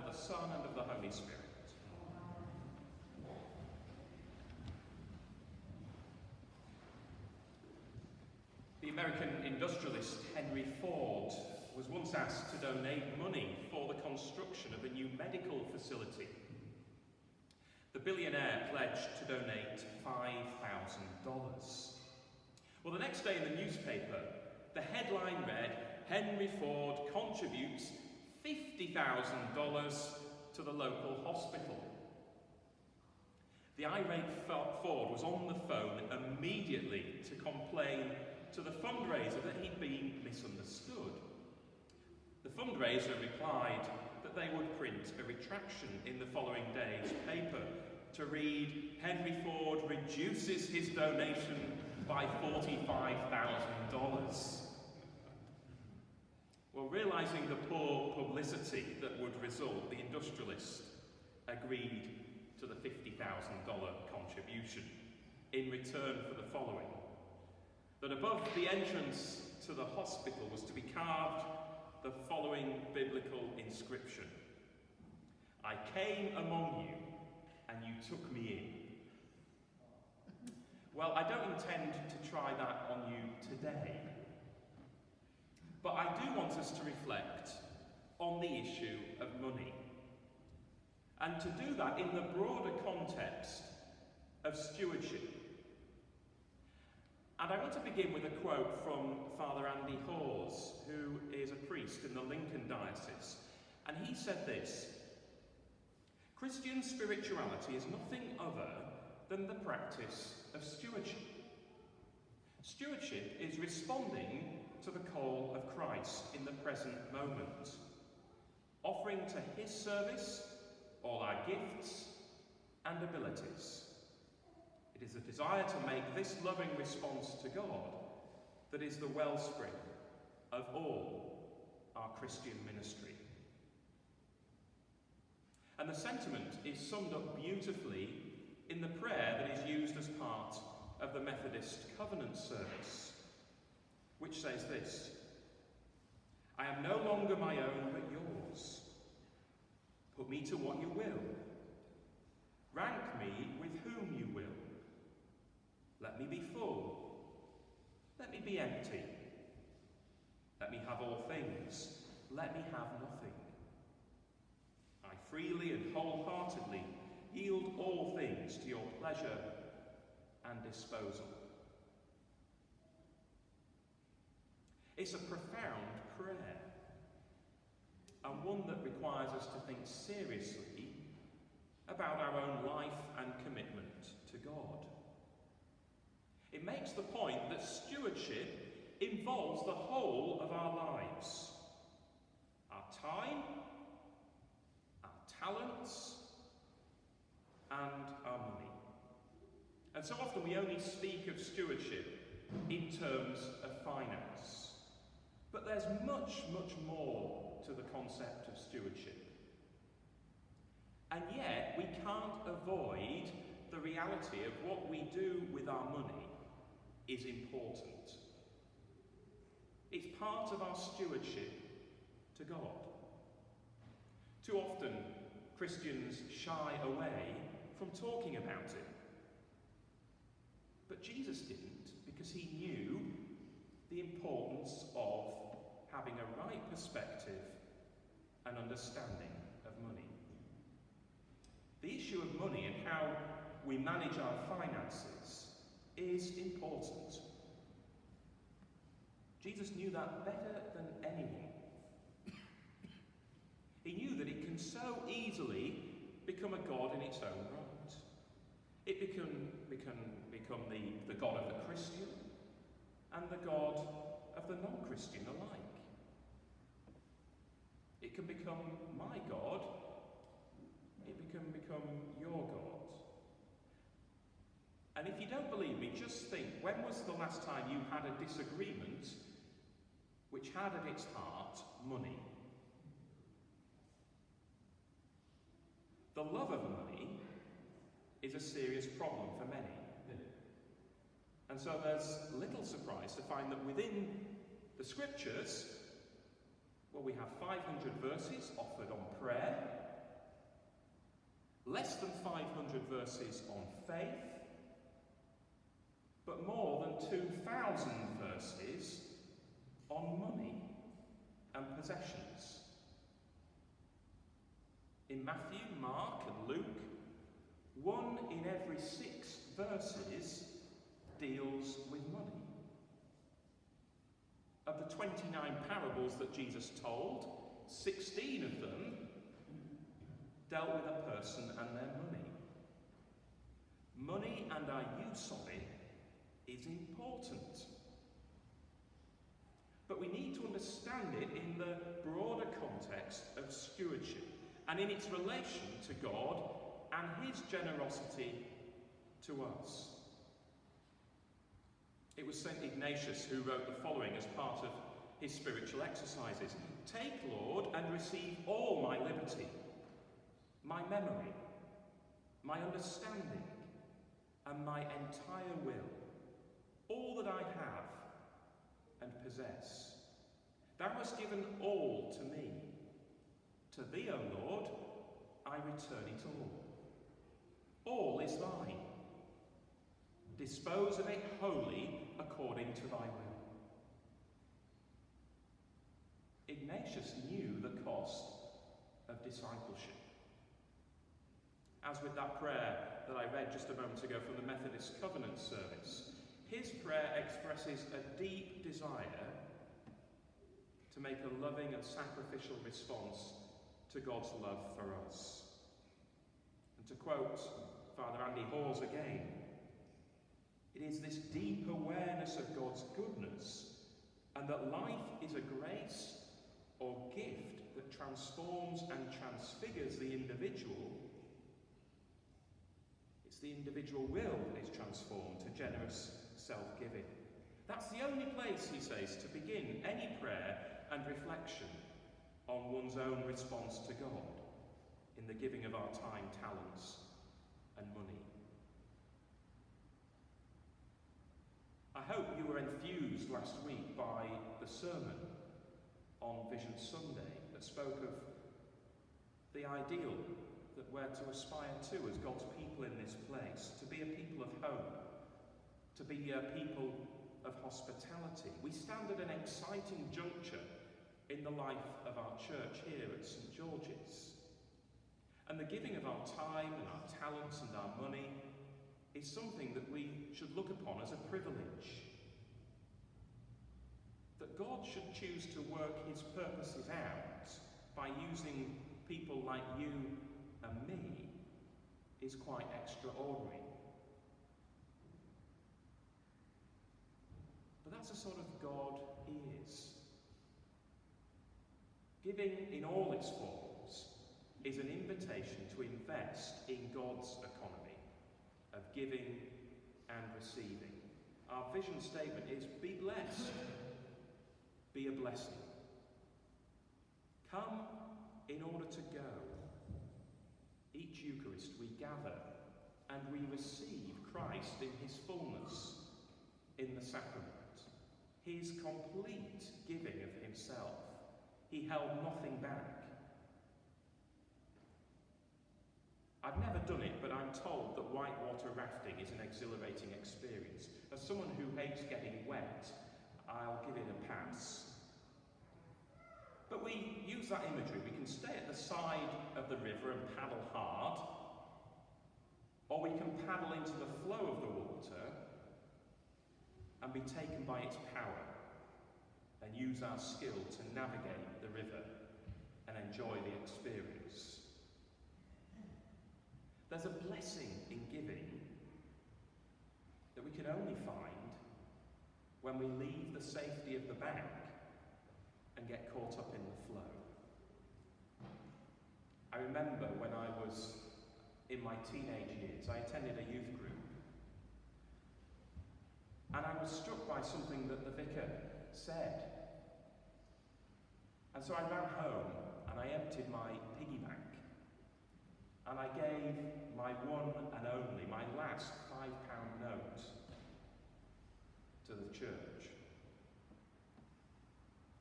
the Son, and of the Holy Spirit. The American industrialist Henry Ford was once asked to donate money for the construction of a new medical facility. The billionaire pledged to donate $5,000. Well, the next day in the newspaper, the headline read, "Henry Ford contributes $50,000 to the local hospital." The irate Ford was on the phone immediately to complain to the fundraiser that he'd been misunderstood. The fundraiser replied that they would print a retraction in the following day's paper to read, "Henry Ford reduces his donation by $45,000. Well, realising the poor publicity that would result, the industrialist agreed to the $50,000 contribution in return for the following: that above the entrance to the hospital was to be carved the following biblical inscription: "I came among you, and you took me in." Well, I don't intend to try that on you today, but I do want us to reflect on the issue of money, and to do that in the broader context of stewardship. And I want to begin with a quote from Father Andy Hawes, who is a priest in the Lincoln Diocese. And he said this: "Christian spirituality is nothing other than the practice of stewardship. Stewardship is responding to the call of Christ in the present moment, offering to his service all our gifts and abilities. It is a desire to make this loving response to God that is the wellspring of all our Christian ministry." And the sentiment is summed up beautifully in the prayer that is used as part of the Methodist Covenant service, which says this: "I am no longer my own but yours. Put me to what you will. Rank me with whom you will. Let me be full. Let me be empty. Let me have all things. Let me have nothing. I freely and wholeheartedly yield all things to your pleasure and disposal." It's a profound prayer, and one that requires us to think seriously about our own life and commitment to God. It makes the point that stewardship involves the whole of our lives: our time, our talents, and our money. And so often we only speak of stewardship in terms of finance. But there's much, much more to the concept of stewardship. And yet we can't avoid the reality of what we do with our money is important. It's part of our stewardship to God. Too often, Christians shy away from talking about it. But Jesus didn't, because he knew the importance of having a right perspective and understanding of money. The issue of money and how we manage our finances is important. Jesus knew that better than anyone. He knew that it can so easily become a god in its own right. It can become the god of the Christian and the god of the non-Christian alike. It can become my God, it can become your God. And if you don't believe me, just think, when was the last time you had a disagreement which had at its heart money? The love of money is a serious problem for many. And so there's little surprise to find that within the scriptures, well, we have 500 verses offered on prayer, less than 500 verses on faith, but more than 2,000 verses on money and possessions. In Matthew, Mark and Luke, 1 in every 6 verses deals with money. Of the 29 parables that Jesus told, 16 of them dealt with a person and their money. Money and our use of it is important. But we need to understand it in the broader context of stewardship and in its relation to God and his generosity to us. It was St. Ignatius who wrote the following as part of his spiritual exercises. Take, Lord, and receive all my liberty, my memory, my understanding, and my entire will, all that I have and possess. Thou hast given all to me. To thee, O Lord, I return it all. All is thine. Dispose of it wholly according to thy will. Ignatius knew the cost of discipleship. As with that prayer that I read just a moment ago from the Methodist Covenant service, his prayer expresses a deep desire to make a loving and sacrificial response to God's love for us. And to quote Father Andy Hawes again, it is this deep awareness of God's goodness and that life is a grace or gift that transforms and transfigures the individual. It's the individual will that is transformed to generous self-giving. That's the only place, he says, to begin any prayer and reflection on one's own response to God in the giving of our time, talents, and money. I hope you were enthused last week by the sermon on Vision Sunday that spoke of the ideal that we're to aspire to as God's people in this place, to be a people of hope, to be a people of hospitality. We stand at an exciting juncture in the life of our church here at St. George's. And the giving of our time and our talents and our money is something that we should look upon as a privilege. That God should choose to work his purposes out by using people like you and me is quite extraordinary. But that's the sort of God he is. Giving in all its forms is an invitation to invest in God's economy of giving and receiving. Our vision statement is be blessed, be a blessing. Come in order to go. Each Eucharist we gather and we receive Christ in his fullness in the sacrament. His complete giving of himself. He held nothing back. I've never done it, but I'm told that whitewater rafting is an exhilarating experience. As someone who hates getting wet, I'll give it a pass. But we use that imagery. We can stay at the side of the river and paddle hard, or we can paddle into the flow of the water and be taken by its power and use our skill to navigate the river and enjoy the experience. There's a blessing in giving that we can only find when we leave the safety of the bank and get caught up in the flow. I remember when I was in my teenage years, I attended a youth group, and I was struck by something that the vicar said. And so I ran home and I emptied my piggy bank and I gave my one and only, my last £5 note to the church.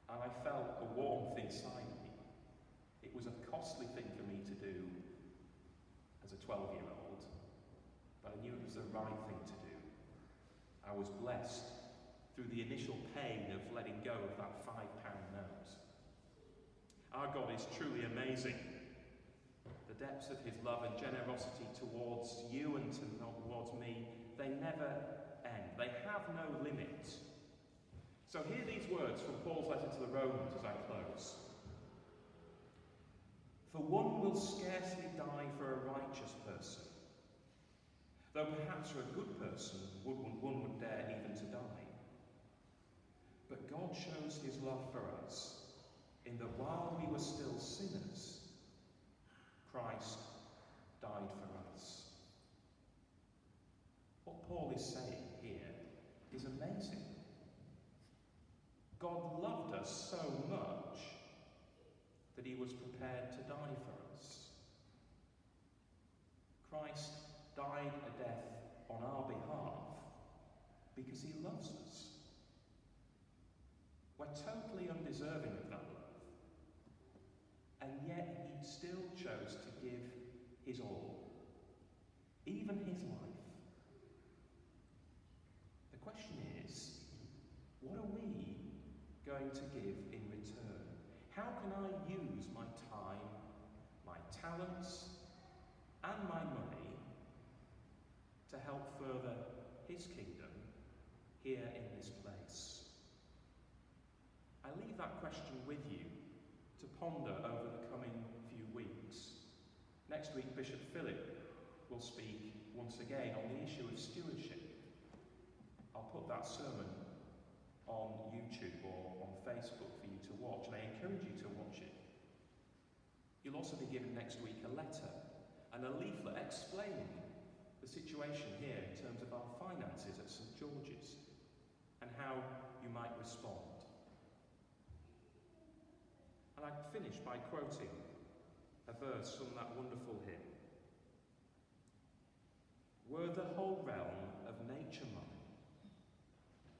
And I felt a warmth inside me. It was a costly thing for me to do, as a 12-year-old, but I knew it was the right thing to do. I was blessed through the initial pain of letting go of that £5 note. Our God is truly amazing. The depths of his love and generosity towards you and towards me, they never end. They have no limit. So hear these words from Paul's letter to the Romans as I close. For one will scarcely die for a righteous person, though perhaps for a good person one would dare even to die. But God shows his love for us in that while we were still sinners, Christ died for us. What Paul is saying here is amazing. God loved us so much that he was prepared to die for us. Christ died a death on our behalf because he loves us. We're totally undeserving of that love, and yet he still chose to give his all, even his life. The question is, what are we going to give in return? How can I use my time, my talents, and my money to help further his kingdom here in this place? I leave that question with you to ponder over the coming few weeks. Next week, Bishop Philip will speak once again on the issue of stewardship. I'll put that sermon on YouTube or on Facebook for you to watch, and I encourage you to watch it. You'll also be given next week a letter and a leaflet explaining the situation here in terms of our finances at St. George's and how you might respond. And I finish by quoting a verse from that wonderful hymn. Were the whole realm of nature mine,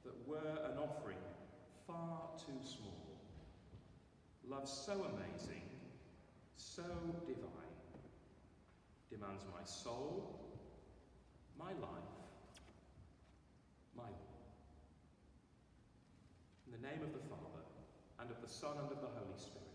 that were an offering far too small, love so amazing, so divine, demands my soul, my life, my all. In the name of the Father, and of the Son, and of the Holy Spirit.